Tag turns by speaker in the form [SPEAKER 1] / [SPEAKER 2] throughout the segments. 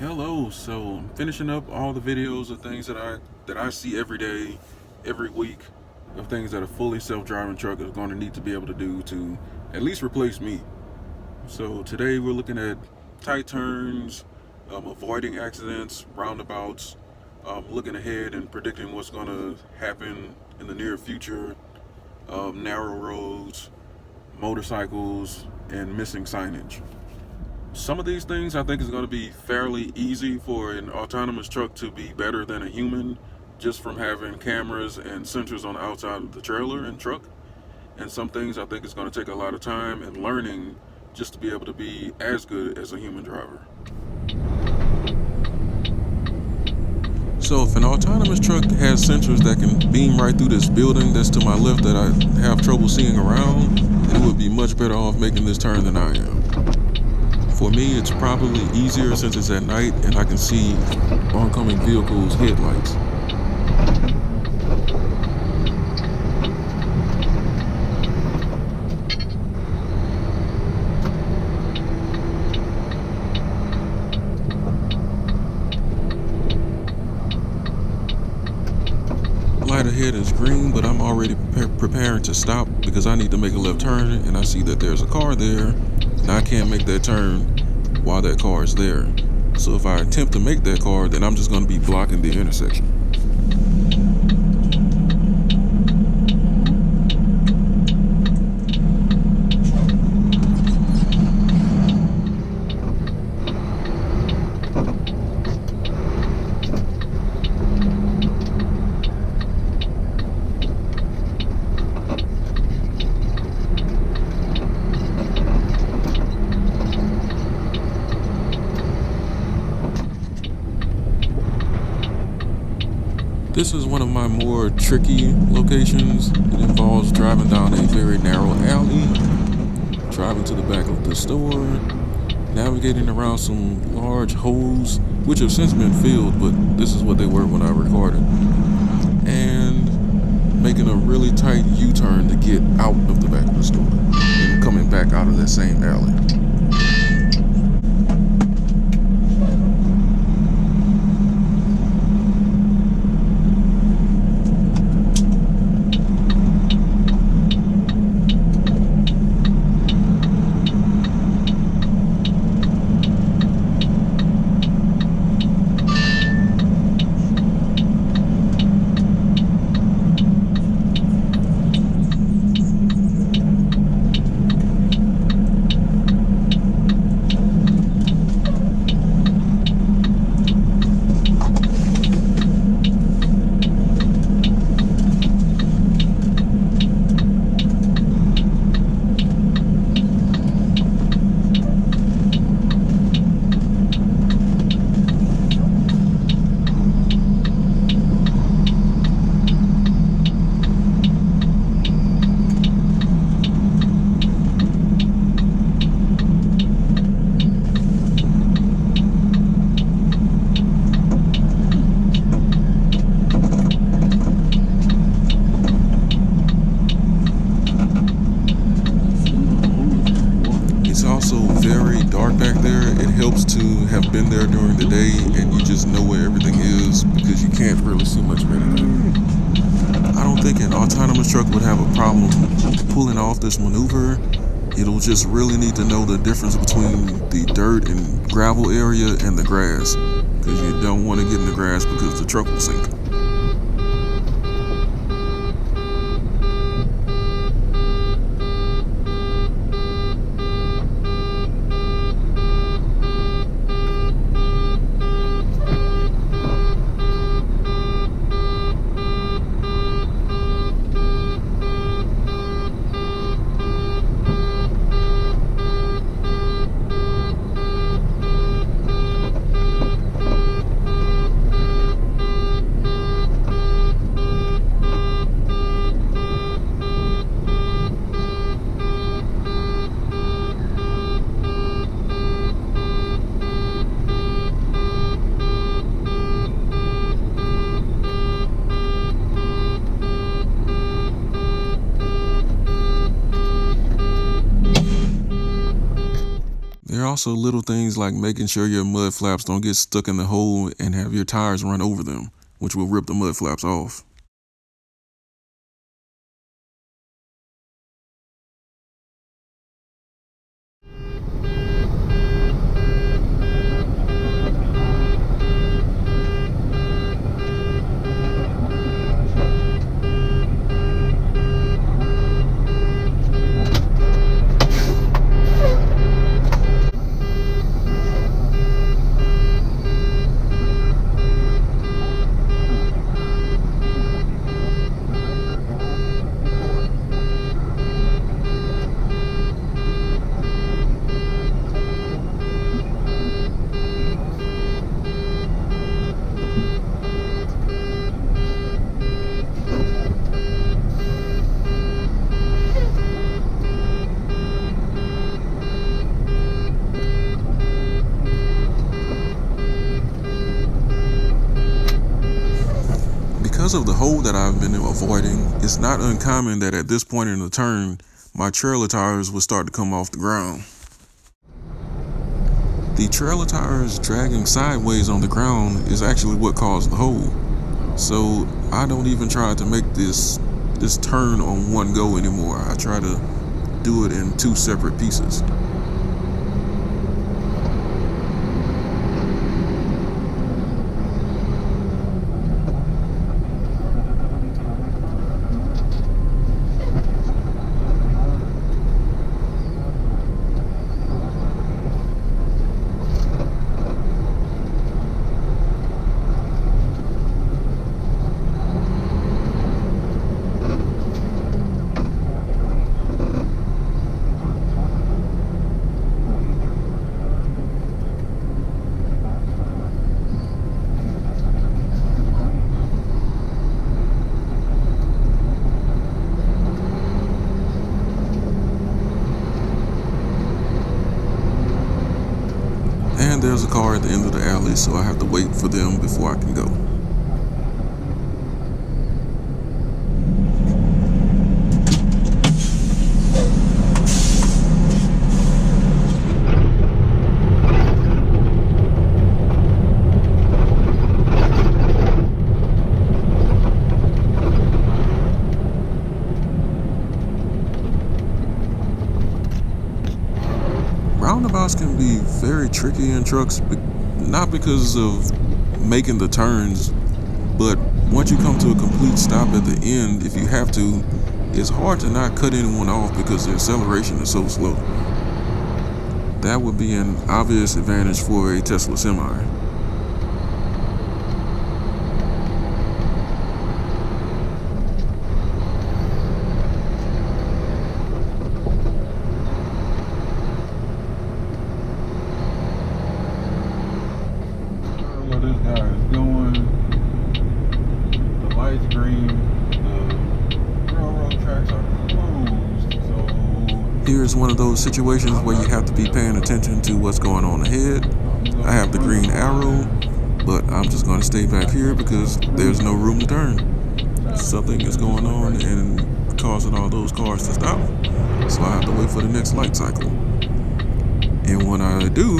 [SPEAKER 1] Hello. So I'm finishing up all the videos of things that I see every day, every week, of things that a fully self-driving truck is going to need to be able to do to at least replace me. So today we're looking at tight turns, avoiding accidents, roundabouts, looking ahead and predicting what's going to happen in the near future, narrow roads, motorcycles, and missing signage. Some of these things I think is going to be fairly easy for an autonomous truck to be better than a human, just from having cameras and sensors on the outside of the trailer and truck. And some things I think is going to take a lot of time and learning just to be able to be as good as a human driver. So if an autonomous truck has sensors that can beam right through this building that's to my left that I have trouble seeing around, it would be much better off making this turn than I am. For me, it's probably easier since it's at night and I can see oncoming vehicles' headlights. Light ahead is green, but I'm already preparing to stop because I need to make a left turn and I see that there's a car there and I can't make that turn while that car is there. So if I attempt to make that car, then I'm just going to be blocking the intersection. This is one of my more tricky locations. It involves driving down a very narrow alley, driving to the back of the store, navigating around some large holes, which have since been filled, but this is what they were when I recorded, and making a really tight U-turn to get out of the back of the store and coming back out of that same alley. Also very dark back there. It helps to have been there during the day and you just know where everything is because you can't really see much of anything. I don't think an autonomous truck would have a problem pulling off this maneuver. It'll just really need to know the difference between the dirt and gravel area and the grass, because you don't want to get in the grass because the truck will sink. also little things like making sure your mud flaps don't get stuck in the hole and have your tires run over them, which will rip the mud flaps off. Because of the hole that I've been avoiding, it's not uncommon that at this point in the turn, my trailer tires will start to come off the ground. The trailer tires dragging sideways on the ground is actually what caused the hole. So I don't even try to make this turn on one go anymore. I try to do it in two separate pieces. And there's a car at the end of the alley, so I have to wait for them before I can go. Roundabouts can be very tricky in trucks, not because of making the turns, but once you come to a complete stop at the end, if you have to, it's hard to not cut anyone off because the acceleration is so slow. That would be an obvious advantage for a Tesla Semi. This guy is going. The light's green. The railroad tracks are closed. So here's one of those situations where you have to be paying attention to what's going on ahead. I have the green arrow, but I'm just going to stay back here because there's no room to turn. Something is going on and causing all those cars to stop. So I have to wait for the next light cycle. And when I do,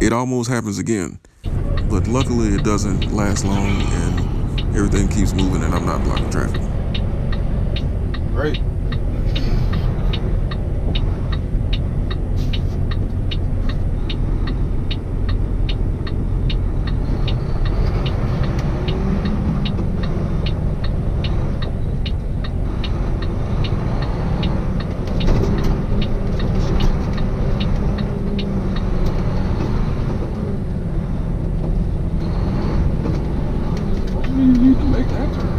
[SPEAKER 1] it almost happens again. But luckily it doesn't last long and everything keeps moving and I'm not blocking traffic. Great. You need to make that turn.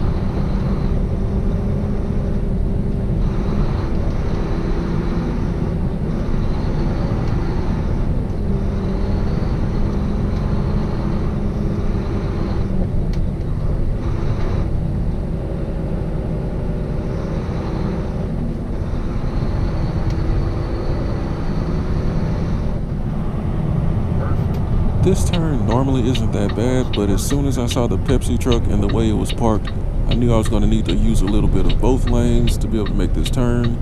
[SPEAKER 1] This turn normally isn't that bad, but as soon as I saw the Pepsi truck and the way it was parked, I knew I was going to need to use a little bit of both lanes to be able to make this turn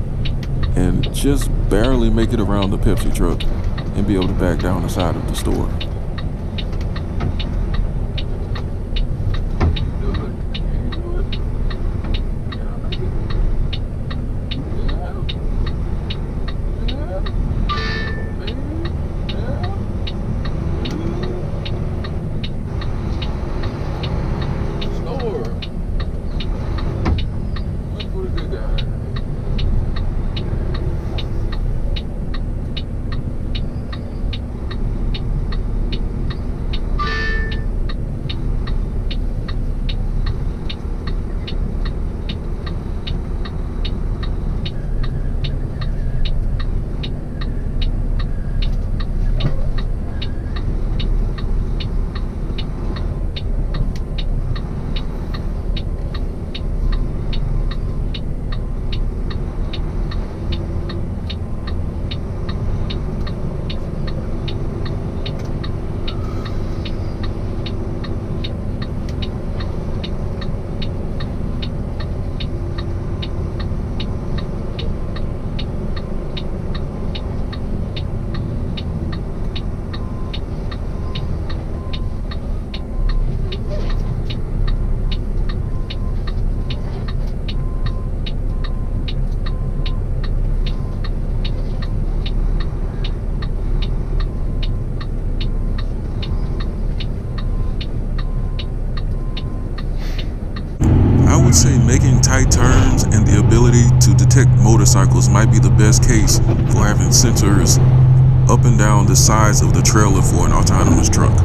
[SPEAKER 1] and just barely make it around the Pepsi truck. and be able to back down the side of the store. I would say making tight turns and the ability to detect motorcycles might be the best case for having sensors up and down the sides of the trailer for an autonomous truck.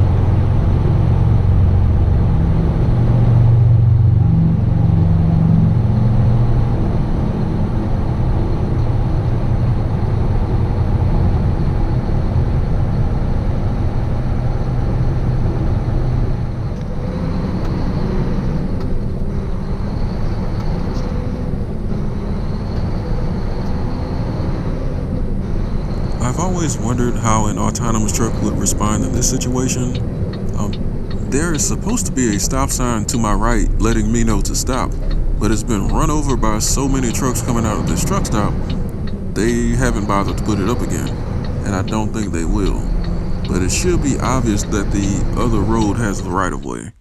[SPEAKER 1] I've always wondered how an autonomous truck would respond in this situation. There is supposed to be a stop sign to my right letting me know to stop, but it's been run over by so many trucks coming out of this truck stop, they haven't bothered to put it up again, and I don't think they will. But it should be obvious that the other road has the right of way.